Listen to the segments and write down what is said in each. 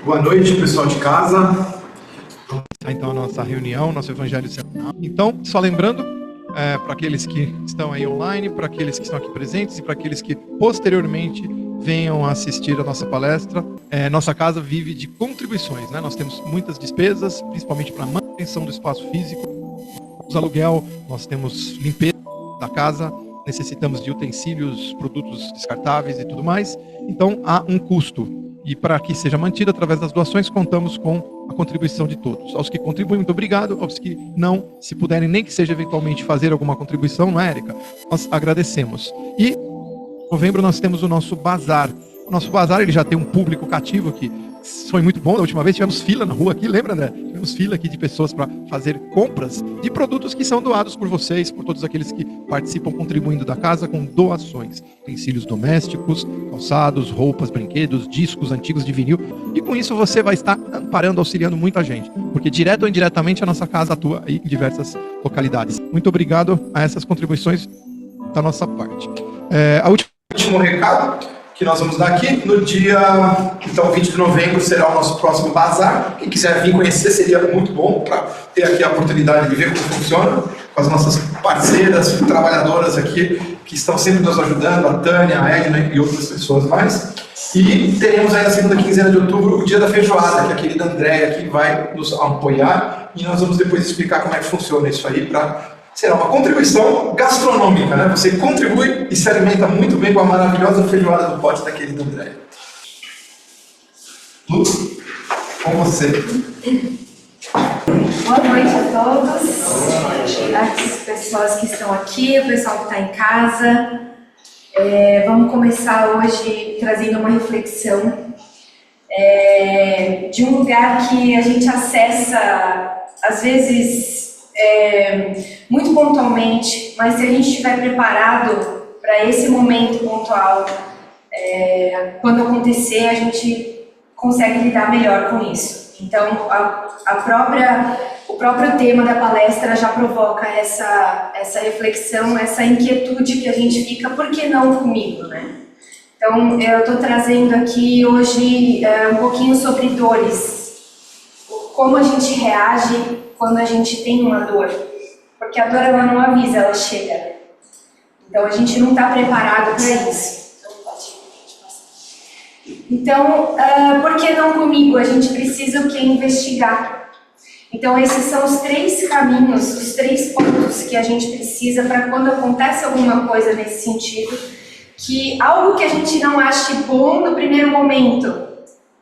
Boa noite, pessoal de casa. Vamos começar então a nossa reunião, nosso evangelho semanal. Então, só lembrando, para aqueles que estão aí online, para aqueles que estão aqui presentes e para aqueles que posteriormente venham assistir a nossa palestra, nossa casa vive de contribuições, né? Nós temos muitas despesas, principalmente para a manutenção do espaço físico, aluguel, nós temos limpeza da casa, necessitamos de utensílios, produtos descartáveis e tudo mais, então há um custo. E para que seja mantido através das doações, contamos com a contribuição de todos. Aos que contribuem, muito obrigado. Aos que não, se puderem, nem que seja eventualmente fazer alguma contribuição, não é, Érica? Nós agradecemos. E em novembro nós temos o nosso bazar. O nosso bazar ele já tem um público cativo que foi muito bom. Da última vez tivemos fila na rua aqui, lembra, André? Tivemos fila aqui de pessoas para fazer compras de produtos que são doados por vocês, por todos aqueles que participam contribuindo da casa com doações. Utensílios domésticos, calçados, roupas, brinquedos, discos antigos de vinil. E com isso você vai estar amparando, auxiliando muita gente. Porque direto ou indiretamente a nossa casa atua aí em diversas localidades. Muito obrigado a essas contribuições da nossa parte. Último recado que nós vamos dar aqui, no dia, então, 20 de novembro será o nosso próximo bazar. Quem quiser vir conhecer seria muito bom, para ter aqui a oportunidade de ver como funciona, com as nossas parceiras, trabalhadoras aqui, que estão sempre nos ajudando, a Tânia, a Edna e outras pessoas mais. E teremos aí na segunda quinzena de outubro o dia da feijoada, que a querida Andréia aqui vai nos apoiar, e nós vamos depois explicar como é que funciona isso aí, será uma contribuição gastronômica, né? Você contribui e se alimenta muito bem com a maravilhosa feijoada do pote da querida Andréia. Lu, com você. Boa noite a todos, as pessoas que estão aqui, o pessoal que está em casa. Vamos começar hoje trazendo uma reflexão de um lugar que a gente acessa, às vezes, muito pontualmente, mas se a gente estiver preparado para esse momento pontual, quando acontecer, a gente consegue lidar melhor com isso. Então, o próprio tema da palestra já provoca essa reflexão, essa inquietude que a gente fica, por que não comigo, né? Então, eu estou trazendo aqui hoje um pouquinho sobre dores, como a gente reage quando a gente tem uma dor, porque a dor ela não avisa, ela chega. Então a gente não está preparado para isso. Então, por que não comigo? A gente precisa o que? Investigar. Então esses são os 3 caminhos, os 3 pontos que a gente precisa para quando acontece alguma coisa nesse sentido, que algo que a gente não ache bom no primeiro momento,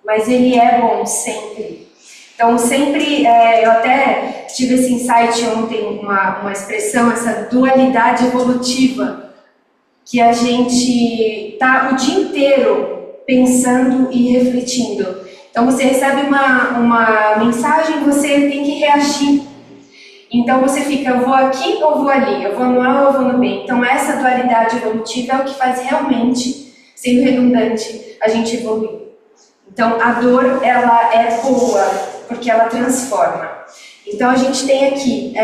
mas ele é bom sempre. Então, sempre, eu até tive esse insight ontem, uma expressão, essa dualidade evolutiva, que a gente está o dia inteiro pensando e refletindo. Então, você recebe uma mensagem, você tem que reagir. Então, você fica, eu vou aqui ou vou ali, eu vou no A ou eu vou no B. Então, essa dualidade evolutiva é o que faz realmente, sendo redundante, a gente evoluir. Então, a dor, ela é boa, porque ela transforma. Então a gente tem aqui,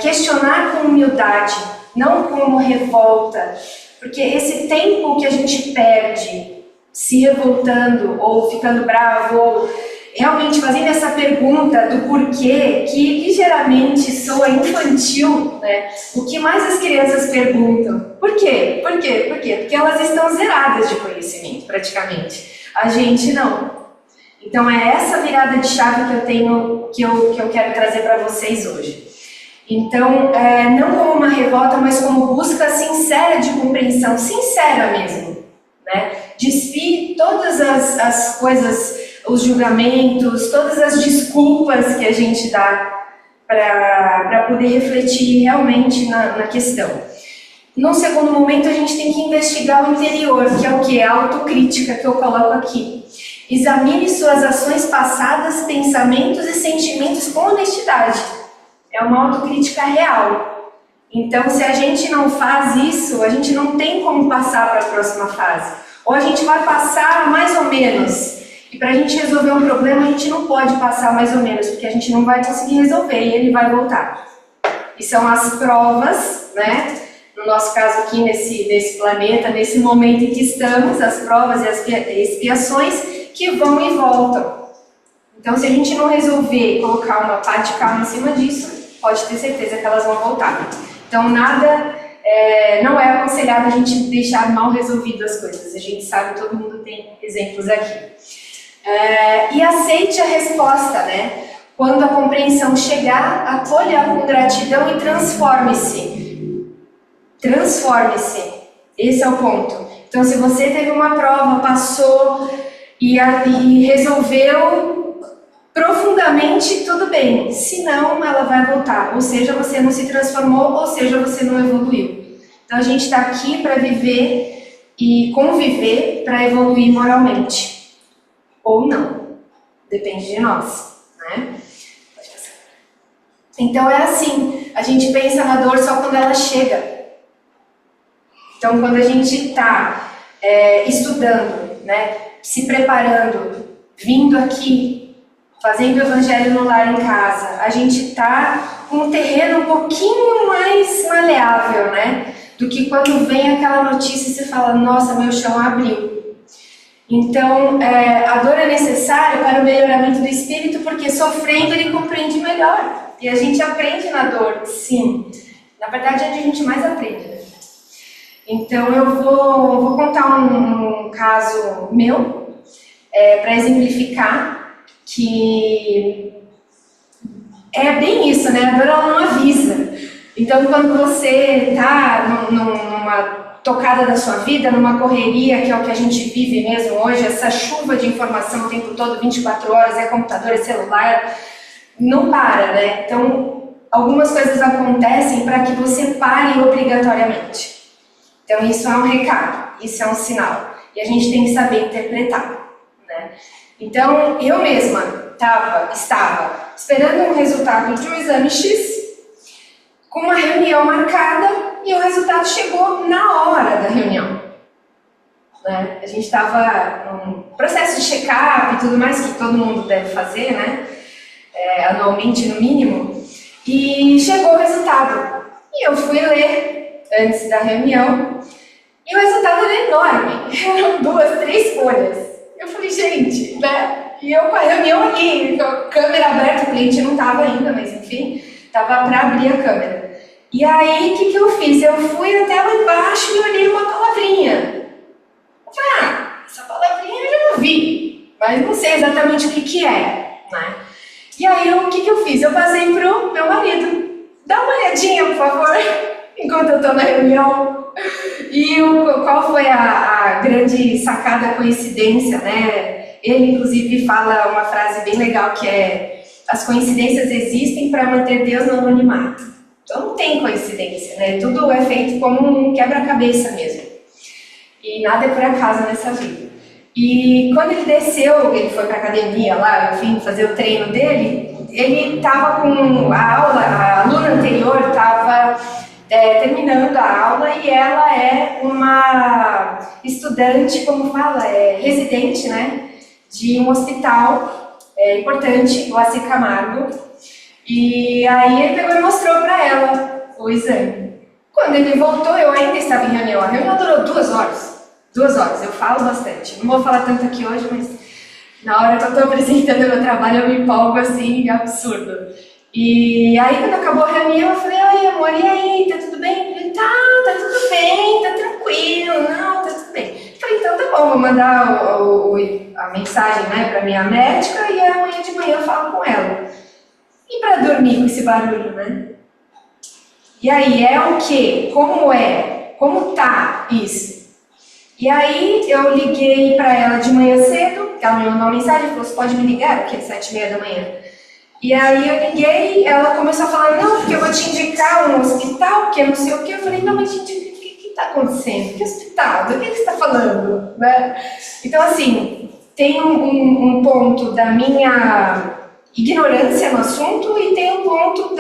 questionar com humildade, não como revolta, porque esse tempo que a gente perde se revoltando, ou ficando bravo, ou realmente fazendo essa pergunta do porquê, que ligeiramente soa infantil, né? O que mais as crianças perguntam? Por quê? Por quê? Por quê? Porque elas estão zeradas de conhecimento, praticamente. A gente não. Então é essa virada de chave que eu tenho, que eu quero trazer para vocês hoje. Então, não como uma revolta, mas como busca sincera de compreensão, sincera mesmo, né? Despir todas as coisas, os julgamentos, todas as desculpas que a gente dá para poder refletir realmente na questão. Num segundo momento, a gente tem que investigar o interior, que é o que? A autocrítica que eu coloco aqui. Examine suas ações passadas, pensamentos e sentimentos com honestidade. É uma autocrítica real. Então, se a gente não faz isso, a gente não tem como passar para a próxima fase. Ou a gente vai passar mais ou menos. E para a gente resolver um problema, a gente não pode passar mais ou menos, porque a gente não vai conseguir resolver e ele vai voltar. E são as provas, né? No nosso caso aqui, nesse planeta, nesse momento em que estamos, as provas e as expiações que vão e voltam. Então, se a gente não resolver colocar uma pá de cal em cima disso, pode ter certeza que elas vão voltar. Então, não é aconselhado a gente deixar mal resolvido as coisas. A gente sabe, todo mundo tem exemplos aqui. E aceite a resposta, né? Quando a compreensão chegar, acolha com gratidão e transforme-se. Transforme-se. Esse é o ponto. Então, se você teve uma prova, passou e resolveu profundamente, tudo bem. Se não, ela vai voltar. Ou seja, você não se transformou, ou seja, você não evoluiu. Então, a gente está aqui para viver e conviver para evoluir moralmente. Ou não. Depende de nós, né? Então, é assim. A gente pensa na dor só quando ela chega. Então, quando a gente está estudando, né, se preparando, vindo aqui, fazendo o evangelho no lar em casa, a gente está com um terreno um pouquinho mais maleável, né? Do que quando vem aquela notícia e você fala, nossa, meu chão abriu. Então, a dor é necessária para o melhoramento do espírito, porque sofrendo ele compreende melhor. E a gente aprende na dor, sim. Na verdade, é onde a gente mais aprende, né? Então, eu vou contar um caso meu, para exemplificar que é bem isso, né? A dor, ela não avisa. Então, quando você está numa tocada da sua vida, numa correria, que é o que a gente vive mesmo hoje, essa chuva de informação o tempo todo, 24 horas, é computador, é celular, não para, né? Então, algumas coisas acontecem para que você pare obrigatoriamente. Então, isso é um recado, isso é um sinal. E a gente tem que saber interpretar, né? Então, eu mesma estava esperando um resultado de um exame X, com uma reunião marcada, e o resultado chegou na hora da reunião. Né? A gente estava num processo de check-up e tudo mais, que todo mundo deve fazer, né? Anualmente, no mínimo, e chegou o resultado. E eu fui ler antes da reunião, e o resultado era enorme, eram 2, 3 folhas. Eu falei, gente, né? E eu com a reunião ali, com a câmera aberta, o cliente não estava ainda, mas enfim, estava para abrir a câmera. E aí, o que eu fiz? Eu fui até lá embaixo e olhei uma palavrinha. Eu falei, essa palavrinha eu já ouvi, mas não sei exatamente o que é, né? E aí, o que eu fiz? Eu passei pro meu marido. Dá uma olhadinha, por favor, enquanto eu estou na reunião. E qual foi a grande sacada, coincidência, né? Ele, inclusive, fala uma frase bem legal que é: as coincidências existem para manter Deus no anonimato. Então não tem coincidência, né? Tudo é feito como um quebra-cabeça mesmo. E nada é por acaso nessa vida. E quando ele desceu, ele foi para a academia lá, enfim, fazer o treino dele, ele estava com a aula, a aluna anterior estava terminando a aula e ela é uma estudante, como fala, residente, né? De um hospital importante, o AC Camargo, e aí ele pegou e mostrou para ela o exame. Quando ele voltou, eu ainda estava em reunião. A reunião durou 2 horas. 2 horas, eu falo bastante. Não vou falar tanto aqui hoje, mas na hora que eu estou apresentando o meu trabalho, eu me empolgo assim, absurdo. E aí, quando acabou a reunião, eu falei, oi, amor, e aí, tá tudo bem? Ele, tá tudo bem, tá tranquilo, não, tá tudo bem. Eu falei, então tá bom, vou mandar a mensagem, né, pra minha médica e amanhã de manhã eu falo com ela. E pra dormir com esse barulho, né? E aí, é o quê? Como é? Como tá isso? E aí, eu liguei pra ela de manhã cedo, ela me mandou uma mensagem, falou, você pode me ligar? Porque é 7h30 da manhã. E aí eu liguei, ela começou a falar, não, porque eu vou te indicar um hospital, que eu não sei o que. Eu falei, não, mas gente, o que está acontecendo? Que hospital? Do que você está falando? Né? Então, assim, tem um ponto da minha ignorância no assunto e tem um ponto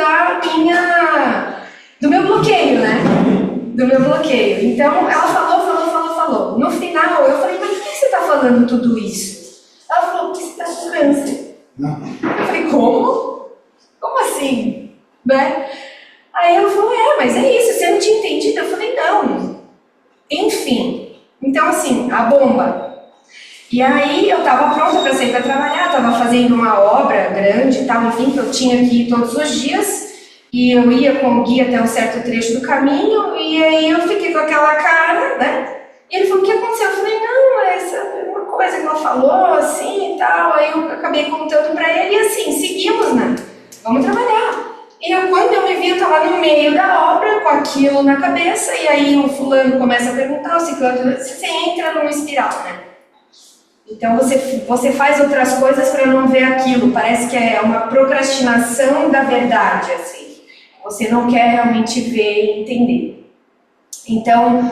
do meu bloqueio, né? Do meu bloqueio. Então, ela falou. No final, eu falei, mas por que você está falando tudo isso? Ela falou, porque você está com câncer. Eu falei, como? Como assim? Né? Aí ela falou, mas é isso, você não tinha Então, assim, a bomba. E aí eu estava pronta para sair para trabalhar, estava fazendo uma obra grande e tal, enfim, que eu tinha que ir todos os dias, e eu ia com o guia até um certo trecho do caminho, e aí eu fiquei com aquela cara, né? E ele falou, o que aconteceu? Eu falei, não, essa é uma coisa que ela falou, assim e tal. Aí eu acabei contando para ele e assim, seguimos, né? Vamos trabalhar. E quando eu me vi, eu estava no meio da obra, com aquilo na cabeça, e aí o fulano começa a perguntar, o ciclano, você entra numa espiral, né? Então você faz outras coisas para não ver aquilo, parece que é uma procrastinação da verdade, assim. Você não quer realmente ver e entender. Então,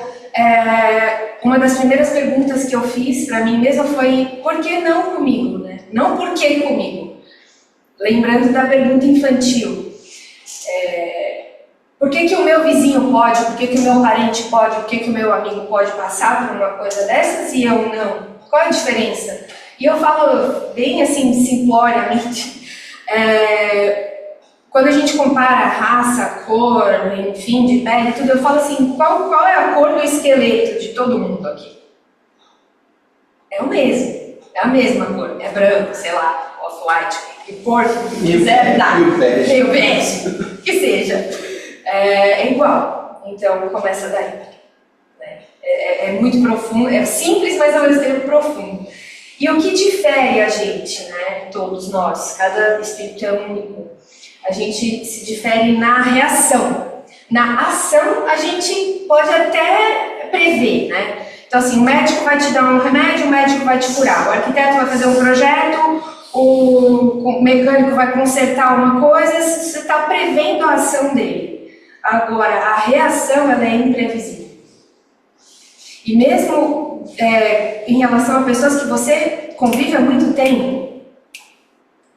uma das primeiras perguntas que eu fiz para mim mesma foi, por que não comigo, né? Não por que comigo. Lembrando da pergunta infantil. Por que o meu vizinho pode, por que o meu parente pode, por que o meu amigo pode passar por uma coisa dessas e eu não? Qual é a diferença? E eu falo bem assim, simploriamente, quando a gente compara raça, cor, enfim, de pele, tudo, eu falo assim, qual é a cor do esqueleto de todo mundo aqui? É o mesmo, é a mesma cor, é branco, sei lá, off-white, que cor que quiser dar, meio bege, que seja, é igual, então começa daí. É muito profundo, é simples, mas ao mesmo tempo profundo. E o que difere a gente, né, todos nós, cada espírito é único, a gente se difere na reação. Na ação, a gente pode até prever, né? Então, assim, o médico vai te dar um remédio, o médico vai te curar, o arquiteto vai fazer um projeto, o mecânico vai consertar uma coisa, você está prevendo a ação dele. Agora, a reação, ela é imprevisível. E mesmo em relação a pessoas que você convive há muito tempo,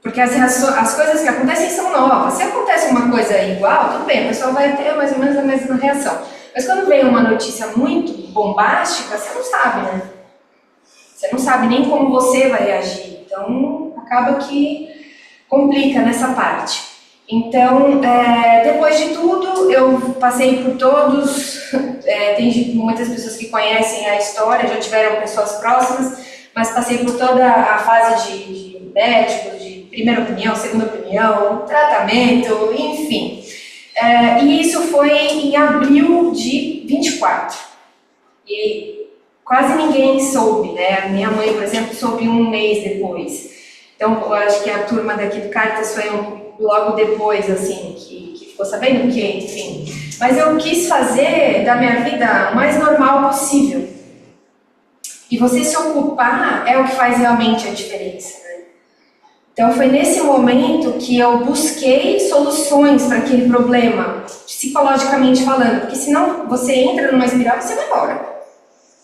porque as coisas que acontecem são novas. Se acontece uma coisa igual, tudo bem, a pessoa vai ter mais ou menos a mesma reação. Mas quando vem uma notícia muito bombástica, você não sabe, né? Você não sabe nem como você vai reagir. Então, acaba que complica nessa parte. Então, depois de tudo, eu passei por todos, tem muitas pessoas que conhecem a história, já tiveram pessoas próximas, mas passei por toda a fase de médico, de primeira opinião, segunda opinião, tratamento, enfim. E isso foi em abril de 24. E quase ninguém soube, né? A minha mãe, por exemplo, soube um mês depois. Então, eu acho que a turma daqui do Caritas foi logo depois, assim, que ficou sabendo que, enfim. Mas eu quis fazer da minha vida o mais normal possível. E você se ocupar é o que faz realmente a diferença, né? Então foi nesse momento que eu busquei soluções para aquele problema, psicologicamente falando, porque senão você entra numa espiral e você vai embora.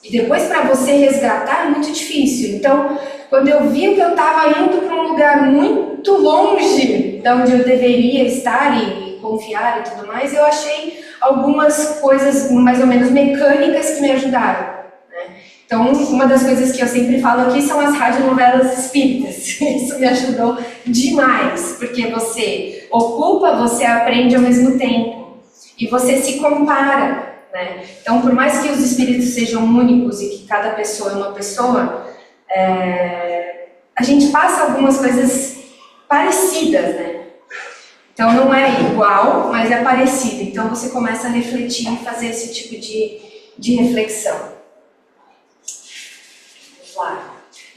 E depois para você resgatar é muito difícil. Então, quando eu vi que eu estava indo para um lugar muito longe de onde eu deveria estar e confiar e tudo mais, eu achei algumas coisas mais ou menos mecânicas que me ajudaram, né? Então, uma das coisas que eu sempre falo aqui são as radionovelas espíritas. Isso me ajudou demais, porque você ocupa, você aprende ao mesmo tempo. E você se compara, né? Então, por mais que os espíritos sejam únicos e que cada pessoa é uma pessoa, a gente passa algumas coisas parecidas, né? Então, não é igual, mas é parecido. Então, você começa a refletir e fazer esse tipo de reflexão.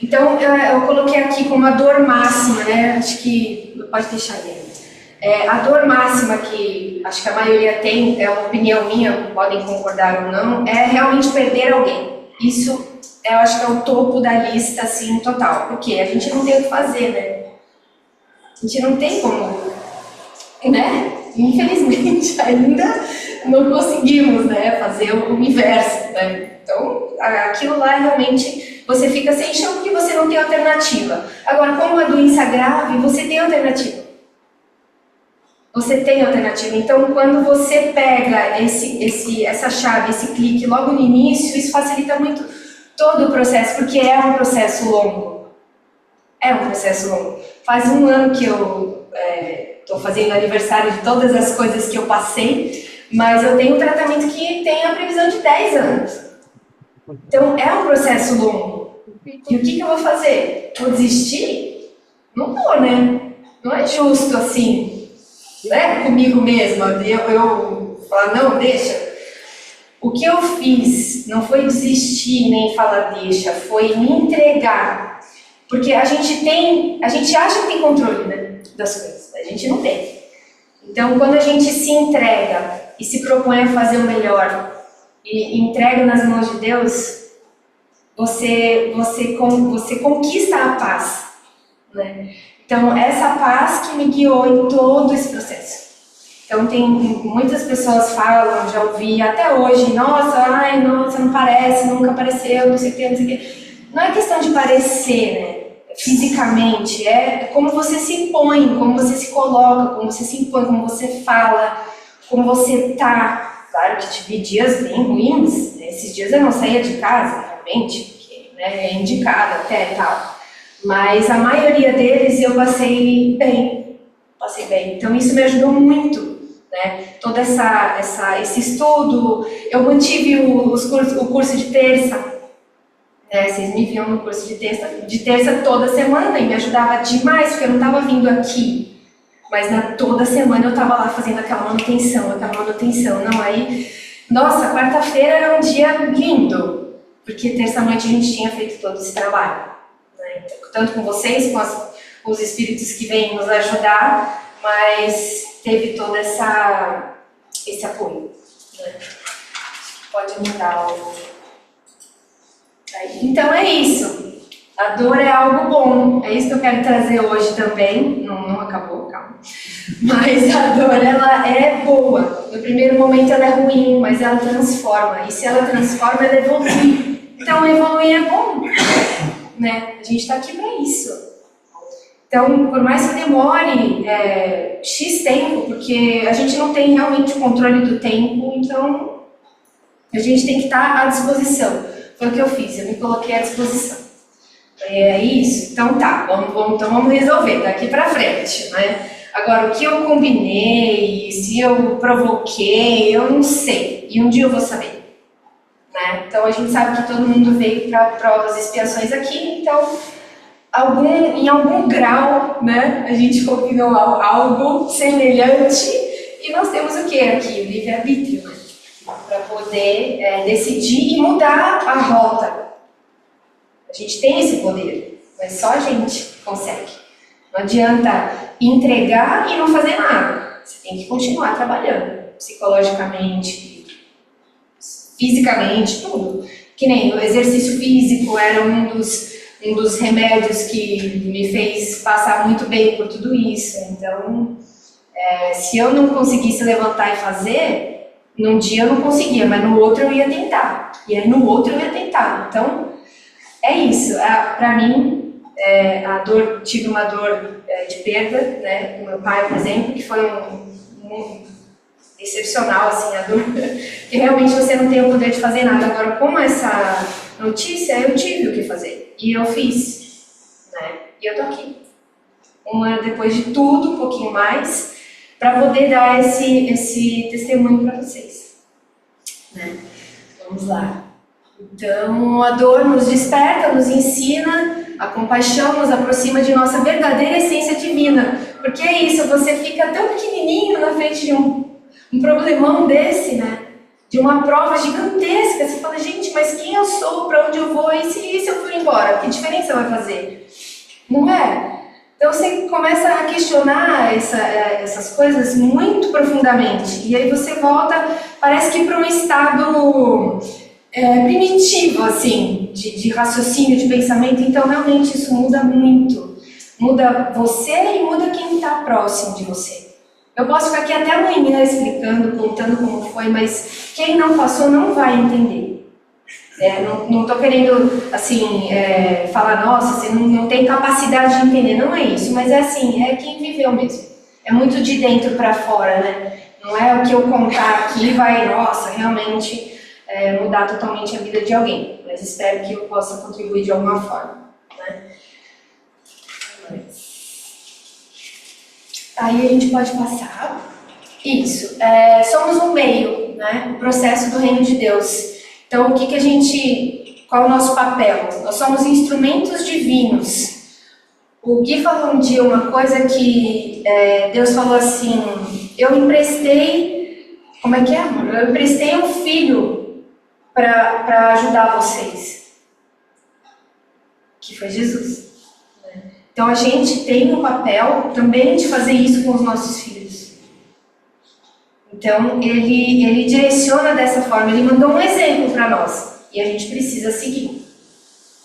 Então, eu coloquei aqui como a dor máxima, né? Acho que pode deixar aí. A dor máxima que acho que a maioria tem, é uma opinião minha, podem concordar ou não, é realmente perder alguém. Isso, eu acho que é o topo da lista, assim, total. Porque a gente não tem o que fazer, né? A gente não tem como, né? Infelizmente, ainda não conseguimos, né, fazer o universo, né? Então, aquilo lá realmente, você fica sem chão porque você não tem alternativa. Agora, como uma doença grave, você tem alternativa. Você tem alternativa. Então, quando você pega essa chave, esse clique logo no início, isso facilita muito todo o processo, porque é um processo longo. É um processo longo. Faz um ano que eu estou fazendo aniversário de todas as coisas que eu passei, mas eu tenho um tratamento que tem a previsão de 10 anos. Então, é um processo longo. E o que eu vou fazer? Vou desistir? Não vou, né? Não é justo assim, né? Comigo mesma. Eu falar, não, deixa. O que eu fiz não foi desistir nem falar deixa, foi me entregar. Porque a gente acha que tem controle, né, das coisas, a gente não tem. Então, quando a gente se entrega e se propõe a fazer o melhor e entrega nas mãos de Deus, você conquista a paz, né? Então, essa paz que me guiou em todo esse processo. Então, muitas pessoas falam, já ouvi até hoje, nossa, não parece, nunca apareceu, não sei o que, não sei o que. Não é questão de parecer, né? Fisicamente, é como você se põe, como você se coloca, como você se impõe, como você fala, como você tá. Claro que tive dias bem ruins, né? Esses dias eu não saía de casa, realmente, porque, né, é indicado até e tal. Mas a maioria deles eu passei bem. Então isso me ajudou muito, né? Todo esse estudo, eu mantive o curso de terça. Vocês me viam no curso de terça toda semana e me ajudava demais, porque eu não estava vindo aqui. Mas toda semana eu estava lá fazendo aquela manutenção. Não, aí, nossa, quarta-feira era um dia lindo, porque terça-noite a gente tinha feito todo esse trabalho, né? Tanto com vocês, com os espíritos que vêm nos ajudar, mas teve todo esse apoio, né? Pode mudar o... Então é isso. A dor é algo bom. É isso que eu quero trazer hoje também. Não acabou, calma. Mas a dor, ela é boa. No primeiro momento ela é ruim, mas ela transforma. E se ela transforma, ela evolui. Então evoluir é bom, né? A gente está aqui para isso. Então, por mais que demore X tempo, porque a gente não tem realmente o controle do tempo, então a gente tem que estar à disposição. Foi o que eu fiz, eu me coloquei à disposição. É isso? Então tá, vamos resolver daqui pra frente, né? Agora, o que eu combinei, se eu provoquei, eu não sei. E um dia eu vou saber, né? Então a gente sabe que todo mundo veio para provas e expiações aqui, então em algum grau, né, a gente combinou algo semelhante e nós temos o que aqui? O livre-arbítrio, né? Para poder decidir e mudar a rota. A gente tem esse poder, mas só a gente consegue. Não adianta entregar e não fazer nada. Você tem que continuar trabalhando, psicologicamente, fisicamente, tudo. Que nem o exercício físico era um dos remédios que me fez passar muito bem por tudo isso. Então, se eu não conseguisse levantar e fazer, num dia eu não conseguia, mas no outro eu ia tentar. E aí no outro eu ia tentar. Então, é isso. Para mim, tive uma dor de perda, né? O meu pai, por exemplo, que foi um excepcional, assim, a dor. Que realmente você não tem o poder de fazer nada. Agora, com essa notícia, eu tive o que fazer. E eu fiz, né? E eu tô aqui. Um ano depois de tudo, um pouquinho mais, para poder dar esse testemunho para vocês, né? Vamos lá. Então, a dor nos desperta, nos ensina, a compaixão nos aproxima de nossa verdadeira essência divina. Porque é isso, você fica tão pequenininho na frente de um problemão desse, né? De uma prova gigantesca. Você fala, gente, mas quem eu sou, para onde eu vou, e se eu for embora? Que diferença vai fazer? Não é? Então você começa a questionar essas coisas muito profundamente. E aí você volta, parece que para um estado primitivo, assim, de raciocínio, de pensamento. Então realmente isso muda muito. Muda você e muda quem está próximo de você. Eu posso ficar aqui até amanhã explicando, contando como foi, mas quem não passou não vai entender. Não estou querendo, assim, falar, nossa, você não tem capacidade de entender, não é isso, mas é assim, é quem viveu mesmo. É muito de dentro para fora, né? Não é o que eu contar aqui vai, nossa, realmente mudar totalmente a vida de alguém, mas espero que eu possa contribuir de alguma forma, né? Aí a gente pode passar. Isso, somos um meio, né? O processo do reino de Deus. Então, qual é o nosso papel? Nós somos instrumentos divinos. O Gui falou um dia uma coisa que Deus falou assim, eu emprestei, como é que é, amor? Eu emprestei um filho para ajudar vocês, que foi Jesus. Então a gente tem o papel também de fazer isso com os nossos filhos. Então ele direciona dessa forma, ele mandou um exemplo para nós e a gente precisa seguir.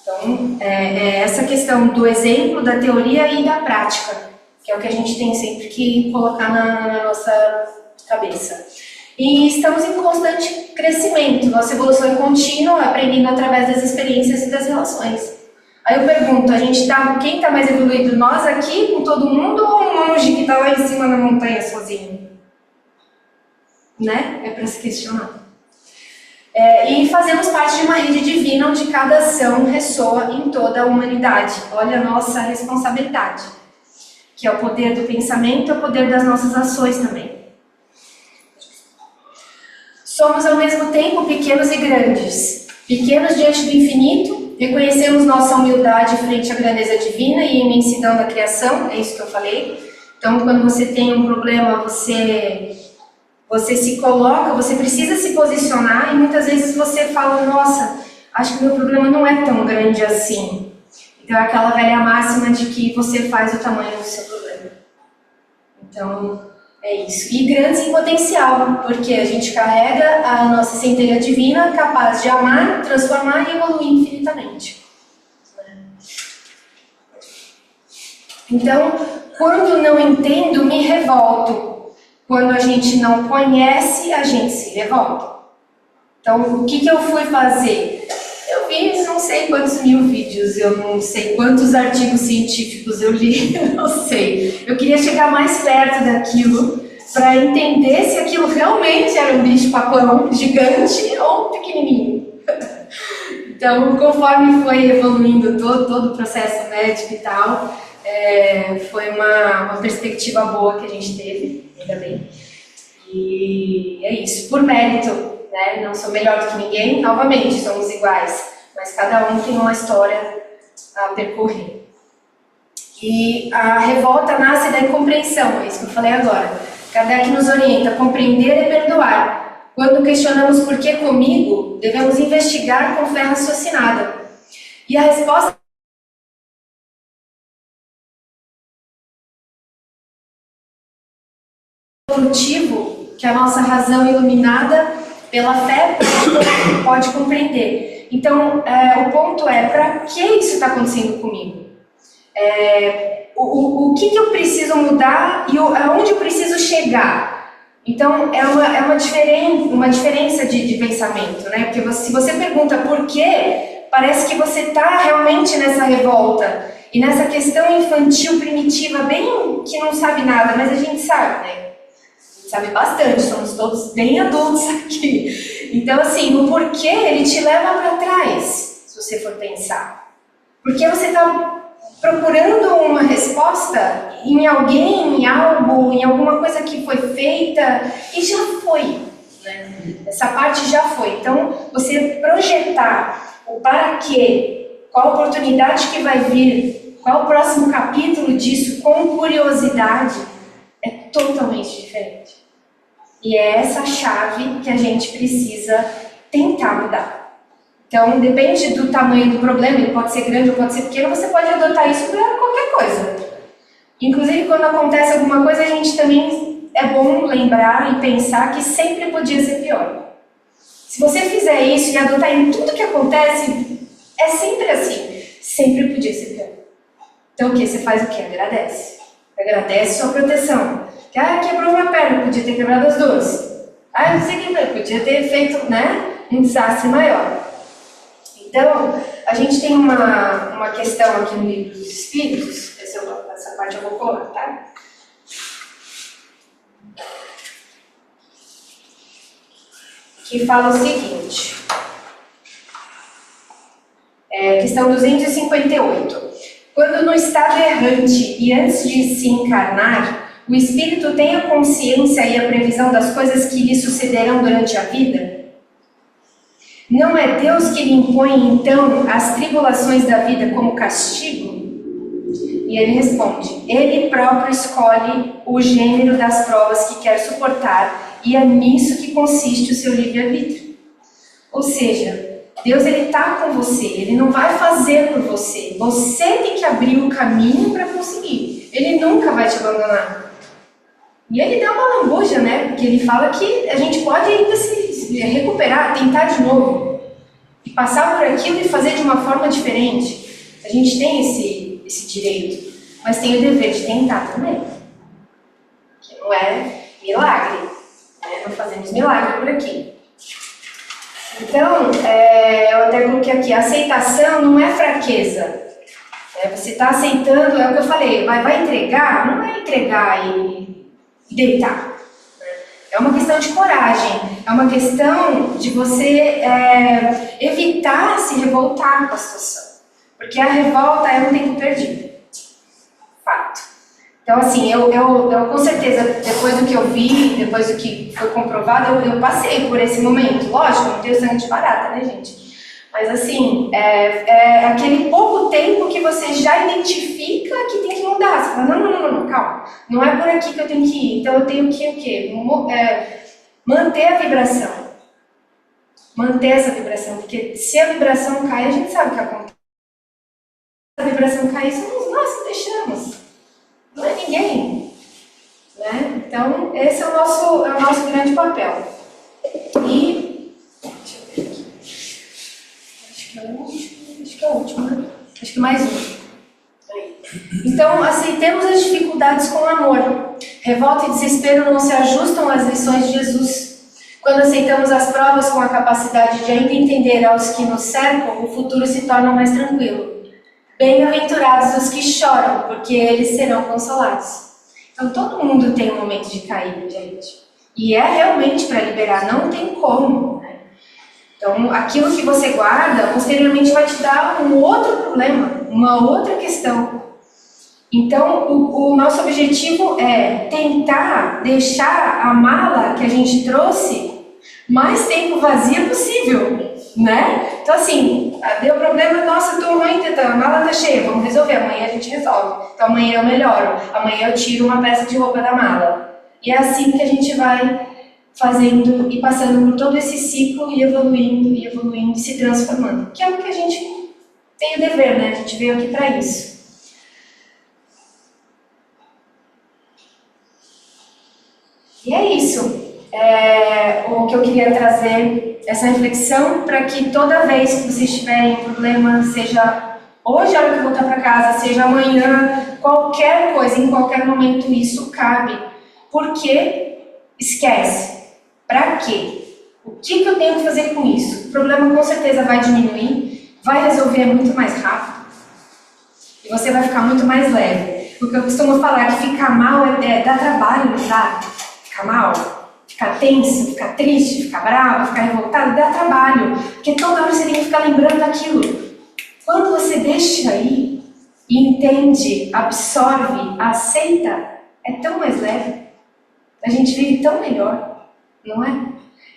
Então essa questão do exemplo, da teoria e da prática, que é o que a gente tem sempre que colocar na nossa cabeça. E estamos em constante crescimento, nossa evolução é contínua, aprendendo através das experiências e das relações. Aí eu pergunto, quem está mais evoluído? Nós aqui, com todo mundo, ou um monge que está lá em cima na montanha sozinho? Né? É para se questionar. E fazemos parte de uma rede divina onde cada ação ressoa em toda a humanidade. Olha a nossa responsabilidade, que é o poder do pensamento, é o poder das nossas ações também. Somos ao mesmo tempo pequenos e grandes. Pequenos diante do infinito, reconhecemos nossa humildade frente à grandeza divina e imensidão da criação, é isso que eu falei. Então, quando você tem um problema, você se coloca, você precisa se posicionar e muitas vezes você fala, nossa, acho que o meu problema não é tão grande assim. Então, é aquela velha máxima de que você faz o tamanho do seu problema. Então, é isso. E grandes em potencial, porque a gente carrega a nossa centelha divina capaz de amar, transformar e evoluir infinitamente. Então, quando não entendo, me revolto. Quando a gente não conhece, a gente se revolta. Então, o que eu fui fazer? Eu vi não sei quantos mil vídeos, eu não sei quantos artigos científicos eu li, eu não sei. Eu queria chegar mais perto daquilo para entender se aquilo realmente era um bicho-papão gigante ou pequenininho. Então, conforme foi evoluindo todo o processo médico e tal, foi uma perspectiva boa que a gente teve, ainda bem. E é isso, por mérito, né? Não sou melhor do que ninguém, novamente, somos iguais, mas cada um tem uma história a percorrer. E a revolta nasce da incompreensão, é isso que eu falei agora. Kardec nos orienta a compreender e perdoar. Quando questionamos por que comigo, devemos investigar com fé raciocinada. E a resposta evolutivo que a nossa razão iluminada pela fé pode compreender. Então, o ponto é, para que isso está acontecendo comigo? O que eu preciso mudar e aonde eu preciso chegar? Então, é uma diferença de pensamento, né? Porque se você pergunta por quê, parece que você está realmente nessa revolta e nessa questão infantil, primitiva, bem que não sabe nada, mas a gente sabe, né? Sabe bastante, somos todos bem adultos aqui. Então, assim, o porquê, ele te leva para trás, se você for pensar. Porque você está procurando uma resposta em alguém, em algo, em alguma coisa que foi feita, e já foi, né? Essa parte já foi. Então, você projetar o para quê, qual a oportunidade que vai vir, qual o próximo capítulo disso, com curiosidade, é totalmente diferente. E é essa chave que a gente precisa tentar mudar. Então, depende do tamanho do problema, ele pode ser grande ou pode ser pequeno, você pode adotar isso para qualquer coisa. Inclusive, quando acontece alguma coisa, a gente também é bom lembrar e pensar que sempre podia ser pior. Se você fizer isso e adotar em tudo que acontece, é sempre assim, sempre podia ser pior. Então, o que? Você faz o quê? Agradece. Agradece sua proteção. Quebrou uma perna, podia ter quebrado as duas. Não sei o que, podia ter feito, né, um desastre maior. Então, a gente tem uma questão aqui no Livro dos Espíritos, essa parte eu vou colar, tá? Que fala o seguinte, questão 258. Quando no estado errante e antes de se encarnar, o espírito tem a consciência e a previsão das coisas que lhe sucederão durante a vida? não é Deus que lhe impõe, então, as tribulações da vida como castigo? E ele responde, ele próprio escolhe o gênero das provas que quer suportar, e é nisso que consiste o seu livre-arbítrio. Ou seja, Deus está com você, Ele não vai fazer por você. Você tem que abrir o caminho para conseguir. Ele nunca vai te abandonar. E Ele dá uma lambuja, né? Porque Ele fala que a gente pode ainda se recuperar, tentar de novo. E passar por aquilo e fazer de uma forma diferente. A gente tem esse direito. Mas tem o dever de tentar também. Que não é milagre. Né? Não fazemos milagre por aqui. Então, eu até coloquei aqui, a aceitação não é fraqueza. Você está aceitando, é o que eu falei, vai entregar? Não é entregar e deitar. É uma questão de coragem, é uma questão de você evitar se revoltar com a situação. Porque a revolta é um tempo perdido. Fato. Então, assim, eu com certeza, depois do que eu vi, depois do que foi comprovado, eu passei por esse momento. Lógico, não tenho sangue de barata, né, gente? Mas, assim, é aquele pouco tempo que você já identifica que tem que mudar. Você fala, não, calma. Não é por aqui que eu tenho que ir. Então, eu tenho que o quê? Manter a vibração. Manter essa vibração. Porque se a vibração cai, a gente sabe o que acontece. Se a vibração cair, somos nós que deixamos. Não é ninguém, né? Então, esse é o nosso grande papel. E, deixa eu ver aqui, acho que é o último, né? Acho que mais um. Aí. Então, aceitemos as dificuldades com amor. Revolta e desespero não se ajustam às lições de Jesus. Quando aceitamos as provas com a capacidade de ainda entender aos que nos cercam, o futuro se torna mais tranquilo. Bem-aventurados os que choram, porque eles serão consolados. Então, todo mundo tem um momento de caída, gente. E é realmente para liberar, não tem como. Né? Então, aquilo que você guarda, posteriormente vai te dar um outro problema, uma outra questão. Então, o nosso objetivo é tentar deixar a mala que a gente trouxe mais tempo vazia possível. Né? Então assim, deu problema, nossa, tô ruim, a mala tá cheia, vamos resolver, amanhã a gente resolve. Então amanhã eu melhoro, amanhã eu tiro uma peça de roupa da mala. E é assim que a gente vai fazendo e passando por todo esse ciclo e evoluindo, se transformando. Que é o que a gente tem o dever, né? A gente veio aqui para isso. E é isso. O que eu queria trazer, essa reflexão, para que toda vez que vocês tiverem problema, seja hoje a hora que voltar para casa, seja amanhã, qualquer coisa, em qualquer momento, isso cabe. Porque, esquece, para quê? O que eu tenho que fazer com isso? O problema com certeza vai diminuir, vai resolver muito mais rápido e você vai ficar muito mais leve. O que eu costumo falar é que ficar mal dá trabalho, não dá? Ficar mal, ficar tenso, ficar triste, ficar bravo, ficar revoltado, dá trabalho, porque toda hora você tem que ficar lembrando daquilo. Quando você deixa aí e entende, absorve, aceita, é tão mais leve. A gente vive tão melhor, não é?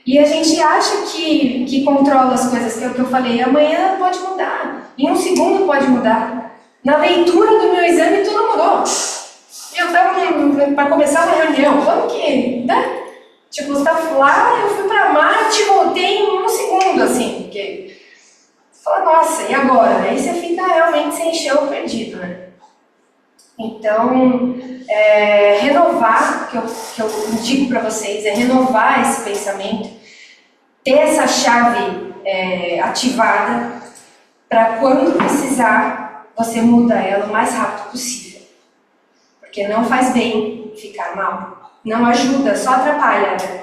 E a gente acha que controla as coisas, que é o que eu falei, amanhã pode mudar, em um segundo pode mudar. Na leitura do meu exame tudo mudou. Eu estava para começar uma reunião, como que, né? Tipo, você estava lá, eu fui para Marte e voltei em um segundo, assim, porque você fala, nossa, e agora? Aí você fica realmente sem encher o perdido, né? Então, renovar, que eu digo para vocês, é renovar esse pensamento, ter essa chave ativada, para quando precisar, você muda ela o mais rápido possível. Porque não faz bem ficar mal, não ajuda, só atrapalha. Né?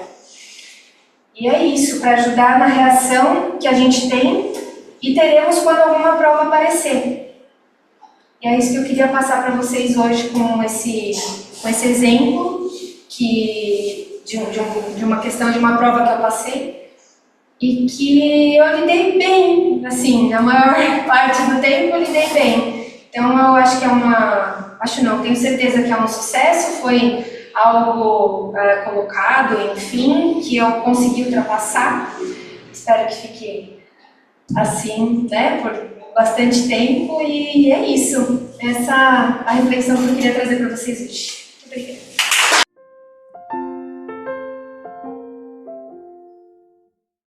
E é isso, para ajudar na reação que a gente tem e teremos quando alguma prova aparecer. E é isso que eu queria passar para vocês hoje com esse exemplo de uma questão de uma prova que eu passei e que eu lidei bem, assim, na maior parte do tempo eu lidei bem. Então eu acho que tenho certeza que é um sucesso, foi algo colocado, enfim, que eu consegui ultrapassar. Espero que fique assim, né, por bastante tempo, e é isso. Essa é a reflexão que eu queria trazer para vocês hoje. Muito obrigada.